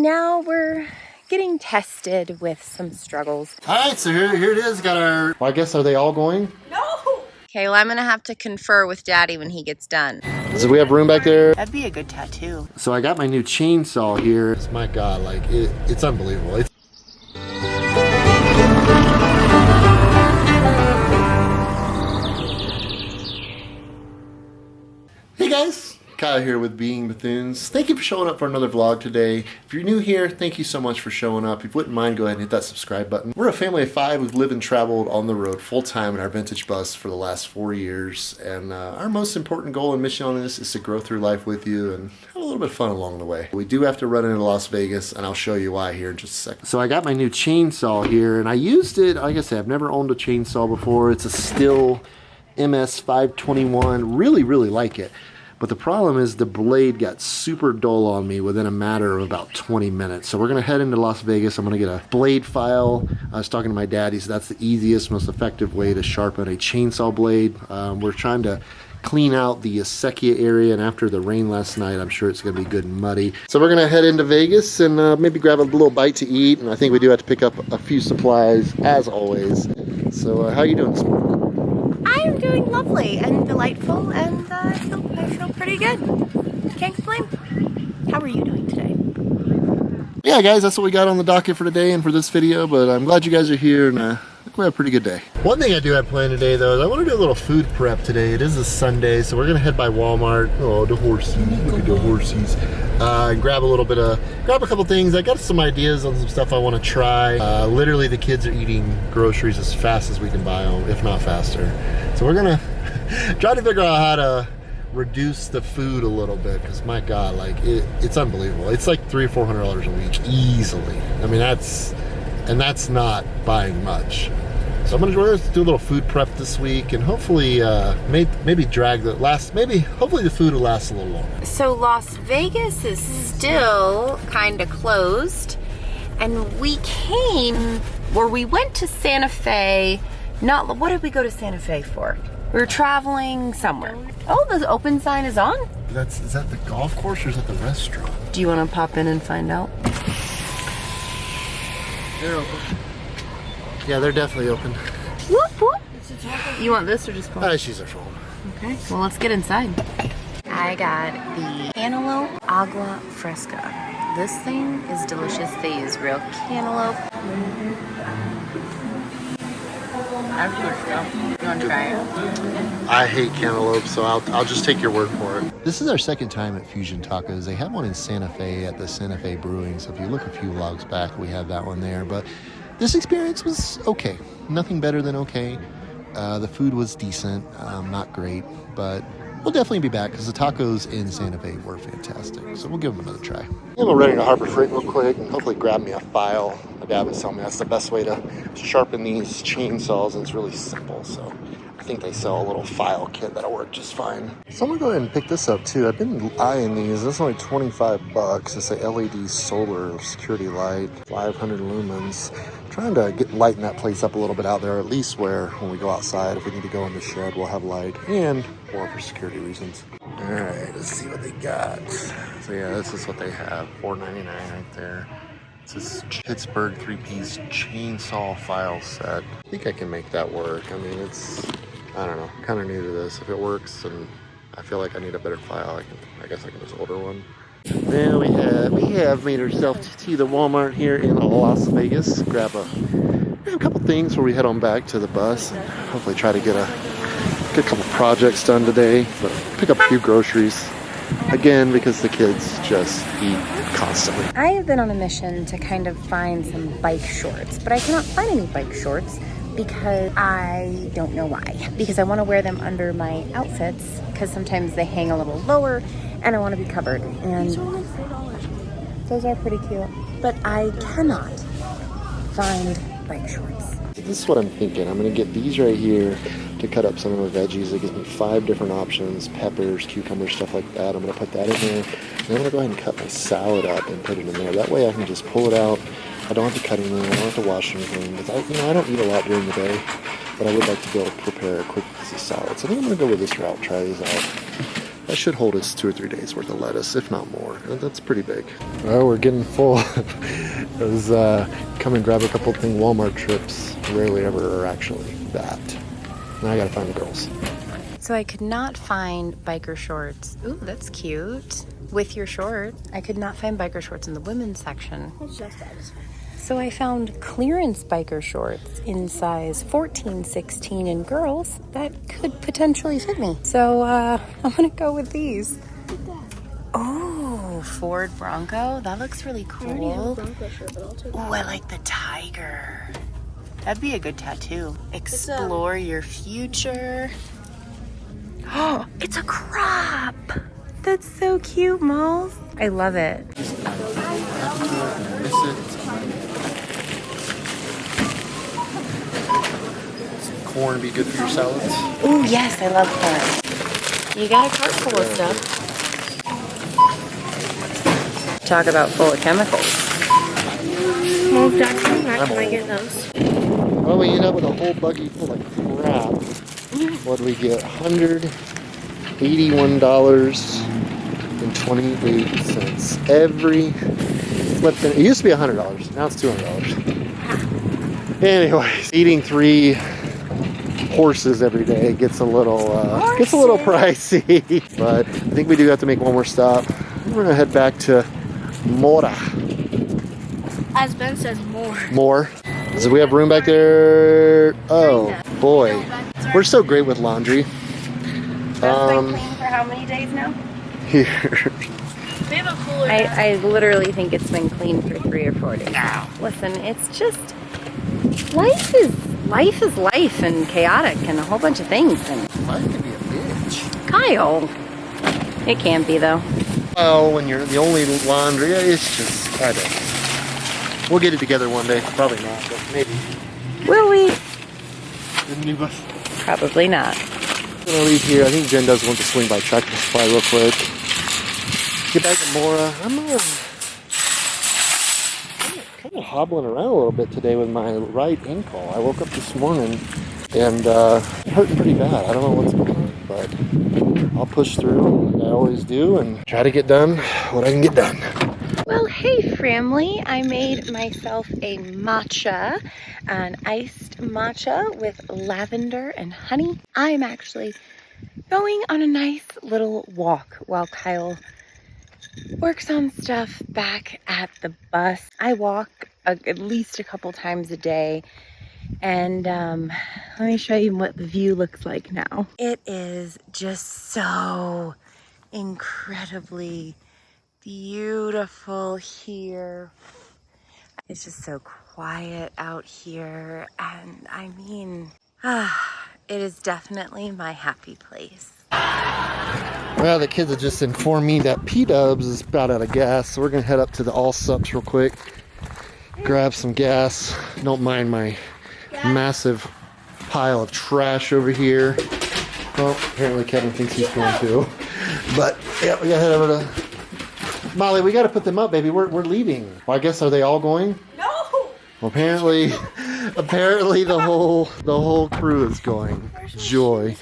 And now we're getting tested with some struggles. All right, so here it is. Got our, well, I guess, are they all going? No! Okay, well, I'm gonna have to confer with Daddy when he gets done. So we have room back there. That'd be a good tattoo. So I got my new chainsaw here. My God, like it's unbelievable. Hey guys, Kyle here with Being Bethunes. Thank you for showing up for another vlog today. If you're new here, thank you so much for showing up. If you wouldn't mind, go ahead and hit that subscribe button. We're a family of 5 who've lived and traveled on the road full time in our vintage bus for the last 4 years. And our most important goal and mission on this is to grow through life with you and have a little bit of fun along the way. We do have to run into Las Vegas, and I'll show you why here in just a second. So I got my new chainsaw here, and I used it, like I said, I've never owned a chainsaw before. It's a Stihl MS521. Really like it. But the problem is the blade got super dull on me within a matter of about 20 minutes. So we're gonna head into Las Vegas. I'm gonna get a blade file. I was talking to my dad. He said that's the easiest, most effective way to sharpen a chainsaw blade. We're trying to clean out the acequia area, and after the rain last night, I'm sure it's gonna be good and muddy. So we're gonna head into Vegas and maybe grab a little bite to eat. And I think we do have to pick up a few supplies, as always. So how are you doing this morning? I am doing lovely and delightful, and I feel pretty good. Can't complain. How are you doing today? Yeah, guys, that's what we got on the docket for today and for this video, but I'm glad you guys are here, and I think we have a pretty good day. One thing I do have planned today, though, is I want to do a little food prep today. It is a Sunday, so we're going to head by Walmart. Oh, the horsies. Look at the horsies. And grab a couple things. I got some ideas on some stuff I want to try. Literally, the kids are eating groceries as fast as we can buy them, if not faster. So we're going to try to figure out how to reduce the food a little bit, because my God, like it's unbelievable. It's like $300 or $400 a week easily. I mean, that's not buying much. So we're gonna do a little food prep this week, and hopefully maybe hopefully the food will last a little longer. So Las Vegas is still kind of closed, and we went to Santa Fe. What did we go to Santa Fe for? We were traveling somewhere. Oh, the open sign is on? Is that the golf course, or is that the restaurant? Do you want to pop in and find out? They're open. Yeah, they're definitely open. Whoop, whoop. You want this or just phone? She's her phone. Okay, well, let's get inside. I got the cantaloupe agua fresca. This thing is delicious. They use real cantaloupe. That's good stuff. You want to try it? I hate cantaloupe, so I'll just take your word for it. This is our second time at Fusion Tacos. They had one in Santa Fe at the Santa Fe Brewing, so if you look a few vlogs back, we have that one there. But this experience was okay. Nothing better than okay. The food was decent, not great, but we'll definitely be back because the tacos in Santa Fe were fantastic. So we'll give them another try. I'm running to Harbor Freight real quick and hopefully grab me a file. My dad was telling me that's the best way to sharpen these chainsaws, and it's really simple. So I think they sell a little file kit that'll work just fine. So I'm gonna go ahead and pick this up too. I've been eyeing these. This is only 25 bucks. It's a LED solar security light, 500 lumens. Trying to lighten that place up a little bit out there, at least where when we go outside, if we need to go in the shed, we'll have light, and more for security reasons. All right, let's see what they got. So yeah, this is what they have, $4.99 right there. It's this Pittsburgh 3-piece chainsaw file set. I think I can make that work. I mean, I don't know, kind of new to this. If it works and I feel like I need a better file, I guess I can just order one. Now we have made ourselves to the Walmart here in Las Vegas. Grab a couple things before we head on back to the bus, and hopefully try to get a couple projects done today. But pick up a few groceries again because the kids just eat constantly. I have been on a mission to kind of find some bike shorts, but I cannot find any bike shorts because I don't know why. Because I want to wear them under my outfits because sometimes they hang a little lower and I want to be covered. And these are only $4. Those are pretty cute. But I cannot find bike shorts. This is what I'm thinking. I'm going to get these right here to cut up some of my veggies. It gives me 5 different options: peppers, cucumbers, stuff like that. I'm going to put that in there. And I'm going to go ahead and cut my salad up and put it in there. That way I can just pull it out. I don't have to cut anything. I don't have to wash anything. Because I don't eat a lot during the day, but I would like to be able to prepare a quick piece of salad. So I think I'm going to go with this route, try these out. That should hold us 2 or 3 days worth of lettuce, if not more. That's pretty big. Well, we're getting full. I was come and grab a couple thing Walmart trips. Rarely ever are actually that. Now I gotta find the girls. So I could not find biker shorts. Ooh, that's cute. With your short. I could not find biker shorts in the women's section. It's just that. So I found clearance biker shorts in size 14, 16 in girls that could potentially fit me. So I'm gonna go with these. Oh, Ford Bronco. That looks really cool. Oh, I like the tiger. That'd be a good tattoo. Explore your future. Oh, it's a crop. That's so cute, Malls. I love it. Corn be good for your salads? Oh, yes, I love corn. You got a cart full of stuff. Talk about full of chemicals. Well, Jackson, where can I get those? Well, we end up with a whole buggy full of crap. What do we get? $181.28. Every flipping. It used to be $100. Now it's $200. Anyways, eating 3 horses every day gets a little pricey. But I think we do have to make one more stop. We're gonna head back to Mora. As Ben says, more. More. So we have room back there. Oh boy, we're so great with laundry. That's been clean for how many days now? Here. We have a cooler. I literally think it's been clean for 3 or 4 days. Listen, it's just life is life and chaotic and a whole bunch of things. And Life can be a bitch. Kyle, it can be though. Oh, when you're the only laundry, it's just I don't know. We'll get it together one day. Probably not, but maybe. Will we? Anybody? Probably not. I'm gonna leave here. I think Jen does want to swing by Tractor Supply real quick. Get back to Mora. I'm kind of hobbling around a little bit today with my right ankle. I woke up this morning and it hurting pretty bad. I don't know what's going on, but I'll push through like I always do and try to get done what I can get done. Well, hey family, I made myself a matcha, an iced matcha with lavender and honey. I'm actually going on a nice little walk while Kyle works on stuff back at the bus. I walk at least a couple times a day, and let me show you what the view looks like now. It is just so incredibly beautiful here. It's just so quiet out here, and I mean, it is definitely my happy place. Well, the kids have just informed me that P-Dubs is about out of gas, so we're gonna head up to the Allsups real quick, grab some gas. Don't mind my massive pile of trash over here. Well, apparently Kevin thinks he's going to. But yeah, we gotta head over to Molly. We gotta put them up, baby. We're leaving. Well, I guess, are they all going? No. Well, apparently the whole crew is going. Joy.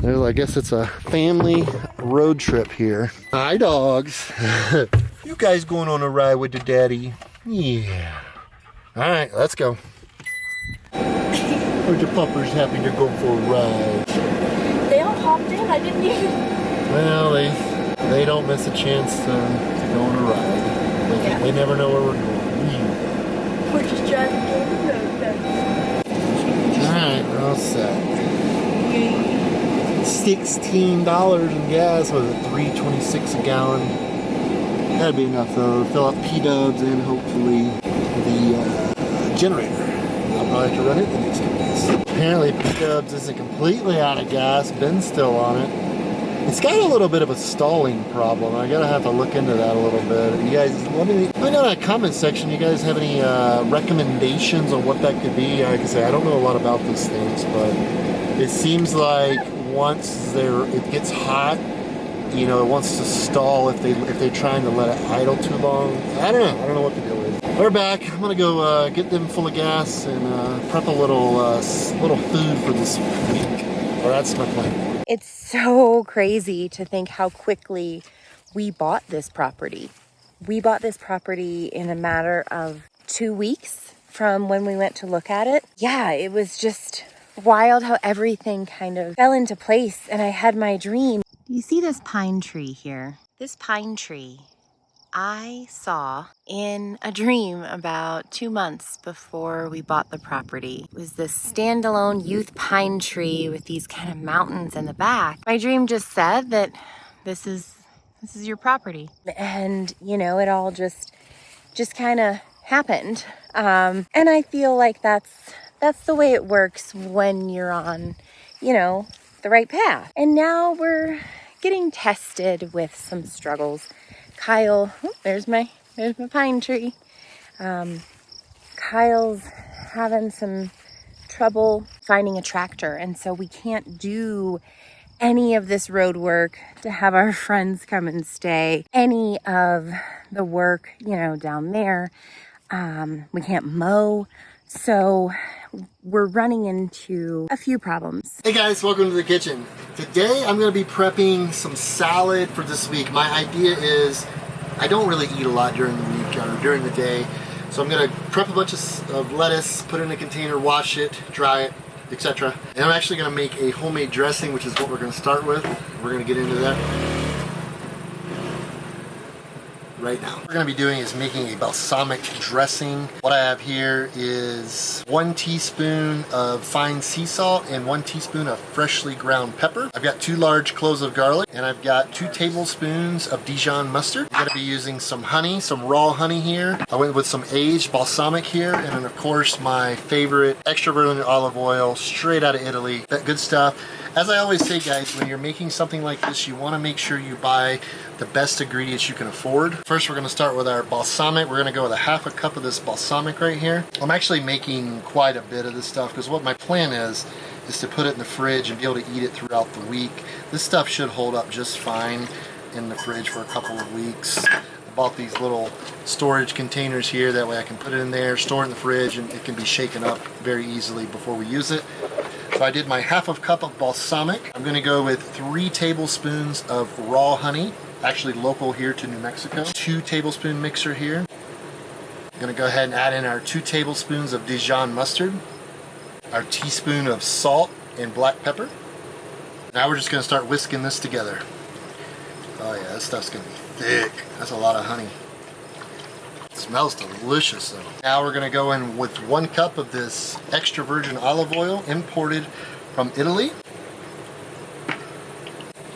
Well, I guess it's a family road trip here. Hi, dogs. You guys going on a ride with the daddy? Yeah. All right, let's go. Are the puppers happy to go for a ride? They all hopped in. I didn't even. Well, they don't miss a chance to go on a ride. They never know where we're going. We're just driving down the road. All right, we're all set. $16 in gas. Was it $3.26 a gallon? That'd be enough though to fill up P-Dubs and hopefully the generator. I'll probably have to run it the next couple days. Apparently P-Dubs isn't completely out of gas. Ben's still on it. It's got a little bit of a stalling problem. I gotta have to look into that a little bit. You guys, let me know in the comment section. You guys have any recommendations on what that could be? Like I say, I don't know a lot about these things, but it seems like once it gets hot, you know, it wants to stall if they're trying to let it idle too long. I don't know what the deal is. We're back. I'm gonna go get them full of gas and prep a little food for this week. Well, that's my plan. It's so crazy to think how quickly we bought this property. We bought this property in a matter of 2 weeks from when we went to look at it. Yeah, it was just wild how everything kind of fell into place, and I had my dream. Do you see this pine tree here? This pine tree I saw in a dream about 2 months before we bought the property. It was this standalone youth pine tree with these kind of mountains in the back. My dream just said that this is your property. And you know, it all just kind of happened. And I feel like that's the way it works when you're on, you know, the right path. And now we're getting tested with some struggles. Kyle, oh, there's my pine tree. Kyle's having some trouble finding a tractor, and so we can't do any of this road work to have our friends come and stay. Any of the work, you know, down there. We can't mow. So we're running into a few problems. Hey guys, welcome to the kitchen. Today I'm going to be prepping some salad for this week. My idea is I don't really eat a lot during the week or during the day. So I'm going to prep a bunch of lettuce, put it in a container, wash it, dry it, etc. And I'm actually going to make a homemade dressing, which is what we're going to start with. We're going to get into that right now. What we're going to be doing is making a balsamic dressing. What I have here is 1 teaspoon of fine sea salt and 1 teaspoon of freshly ground pepper. I've got 2 large cloves of garlic, and I've got 2 tablespoons of Dijon mustard. I'm going to be using some honey, some raw honey here. I went with some aged balsamic here, and then of course my favorite extra virgin olive oil straight out of Italy. That good stuff. As I always say, guys, when you're making something like this, you want to make sure you buy the best ingredients you can afford. First, we're going to start with our balsamic. We're going to go with a 1/2 cup of this balsamic right here. I'm actually making quite a bit of this stuff because what my plan is to put it in the fridge and be able to eat it throughout the week. This stuff should hold up just fine in the fridge for a couple of weeks. I bought these little storage containers here, that way I can put it in there, store it in the fridge, and it can be shaken up very easily before we use it. So I did my 1/2 cup of balsamic. I'm going to go with 3 tablespoons of raw honey, actually local here to New Mexico. 2 tablespoon mixer here. I'm going to go ahead and add in our 2 tablespoons of Dijon mustard, our teaspoon of salt and black pepper. Now we're just going to start whisking this together. Oh yeah, this stuff's going to be thick. That's a lot of honey. It smells delicious though. Now we're going to go in with 1 cup of this extra virgin olive oil imported from Italy.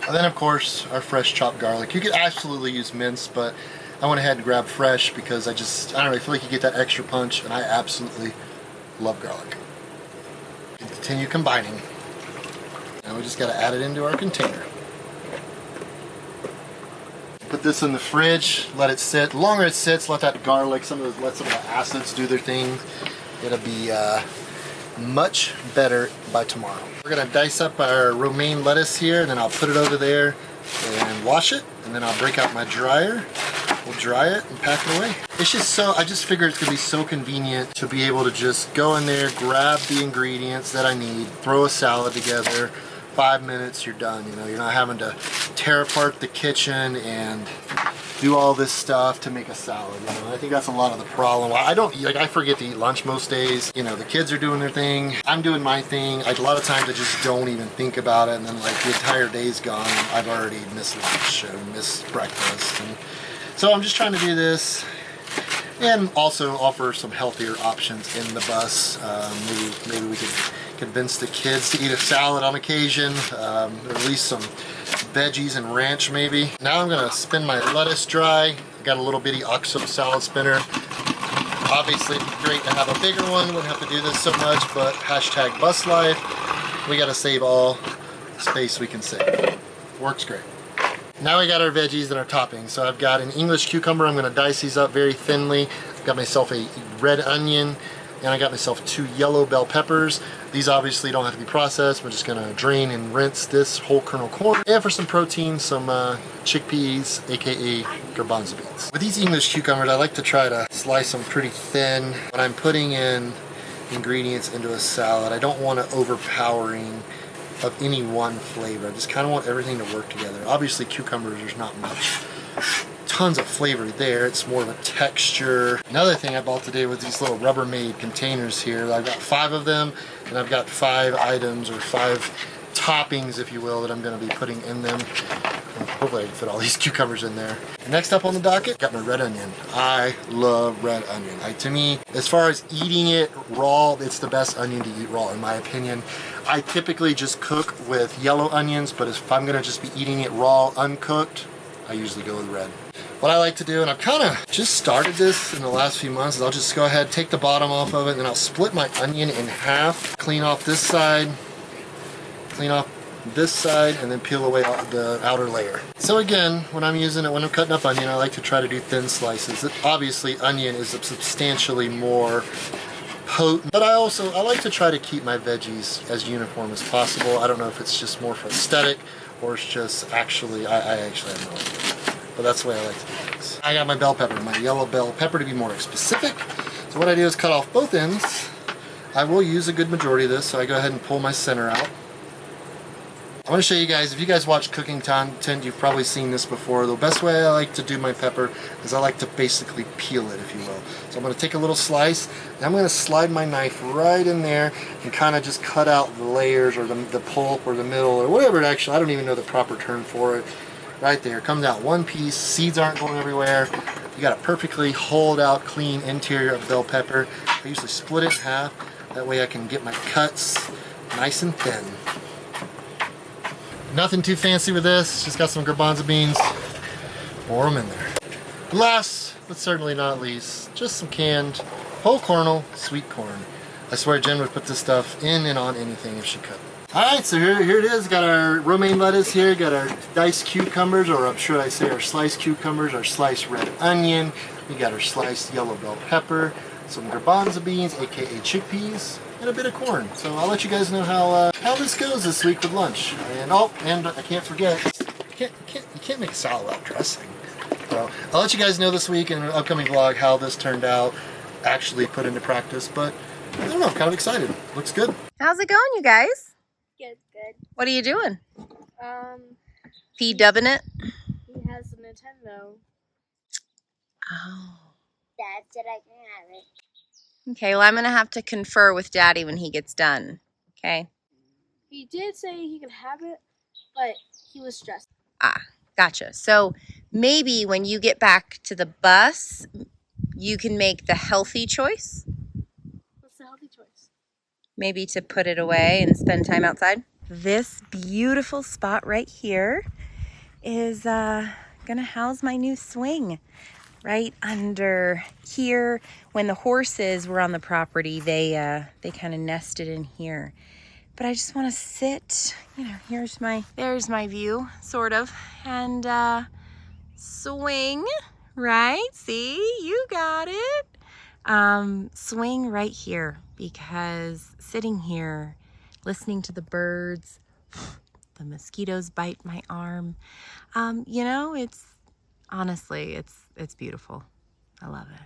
And then of course our fresh chopped garlic. You could absolutely use minced, but I went ahead and grabbed fresh because I don't know, I feel like you get that extra punch, and I absolutely love garlic. Continue combining. Now we just got to add it into our container. Put this in the fridge, let it sit. The longer it sits, let that garlic, let some of the acids do their thing. It'll be much better by tomorrow. We're gonna dice up our romaine lettuce here, and then I'll put it over there and wash it, and then I'll break out my dryer. We'll dry it and pack it away. It's just I just figured it's gonna be so convenient to be able to just go in there, grab the ingredients that I need, throw a salad together. 5 minutes, you're done. You know, you're not having to tear apart the kitchen and do all this stuff to make a salad. You know, I think that's a lot of the problem. I forget to eat lunch most days. You know, the kids are doing their thing. I'm doing my thing. A lot of times I just don't even think about it, and then like the entire day's gone. I've already missed lunch and missed breakfast. And so I'm just trying to do this and also offer some healthier options in the bus. Maybe we could convince the kids to eat a salad on occasion, or at least some veggies and ranch maybe. Now I'm gonna spin my lettuce dry. I got a little bitty OXO salad spinner. Obviously it'd be great to have a bigger one, wouldn't have to do this so much, but hashtag bus life. We gotta save all space we can save. Works great. Now we got our veggies and our toppings. So I've got an English cucumber. I'm gonna dice these up very thinly. I've got myself a red onion, and I got myself 2 yellow bell peppers. These obviously don't have to be processed. We're just gonna drain and rinse this whole kernel corn. And for some protein, some chickpeas, AKA garbanzo beans. With these English cucumbers, I like to try to slice them pretty thin. When I'm putting in ingredients into a salad, I don't want an overpowering of any one flavor. I just kind of want everything to work together. Obviously cucumbers, there's not much. Tons of flavor there. It's more of a texture. Another thing I bought today was these little Rubbermaid containers here. I've got 5 of them, and I've got 5 items or 5 toppings, if you will, that I'm going to be putting in them. And hopefully I can fit all these cucumbers in there. Next up on the docket, got my red onion. I love red onion. To me, as far as eating it raw, it's the best onion to eat raw, in my opinion. I typically just cook with yellow onions, but if I'm going to just be eating it raw, uncooked, I usually go with red. What I like to do, and I've kind of just started this in the last few months, is I'll just go ahead, take the bottom off of it, and then I'll split my onion in half, clean off this side, clean off this side, and then peel away the outer layer. So again, when I'm cutting up onion, I like to try to do thin slices. Obviously, onion is substantially more potent, but I like to try to keep my veggies as uniform as possible. I don't know if it's just more for aesthetic, or it's just actually, I actually have no idea. But that's the way I like to do things. I got my bell pepper, my yellow bell pepper to be more specific. So what I do is cut off both ends. I will use a good majority of this, so I go ahead and pull my center out. I want to show you guys, if you guys watch cooking content, you've probably seen this before. The best way I like to do my pepper is I like to basically peel it, if you will. So I'm going to take a little slice, and I'm going to slide my knife right in there and kind of just cut out the layers or the pulp or the middle or whatever it actually, I don't even know the proper term for it. Right there, comes out one piece, seeds aren't going everywhere. You got a perfectly hollowed out, clean interior of bell pepper. I usually split it in half, that way I can get my cuts nice and thin. Nothing too fancy with this, just got some garbanzo beans, pour them in there. Last, but certainly not least, just some canned whole kernel sweet corn. I swear Jen would put this stuff in and on anything if she could. Alright, so here it is. Got our romaine lettuce here, got our diced cucumbers, or should I say our sliced cucumbers, our sliced red onion, we got our sliced yellow bell pepper, some garbanzo beans, aka chickpeas, and a bit of corn. So I'll let you guys know how this goes this week with lunch. And I can't forget, you can't make a salad without dressing. So I'll let you guys know this week in an upcoming vlog how this turned out, actually put into practice. But I don't know, I'm kind of excited. Looks good. How's it going, you guys? Good. What are you doing? P-dubbing it? He has a Nintendo. Oh. Dad said I can have it. Okay, well, I'm going to have to confer with Daddy when he gets done. Okay? He did say he could have it, but he was stressed. Ah, gotcha. So maybe when you get back to the bus, you can make the healthy choice. What's the healthy choice? Maybe to put it away and spend time outside. This beautiful spot right here is gonna house my new swing. Right under here. When the horses were on the property, they kind of nested in here. But I just want to sit, there's my view, sort of, and swing, right? See, you got it. Swing right here, because sitting here, listening to the birds, the mosquitoes bite my arm, it's honestly, it's beautiful. I love it.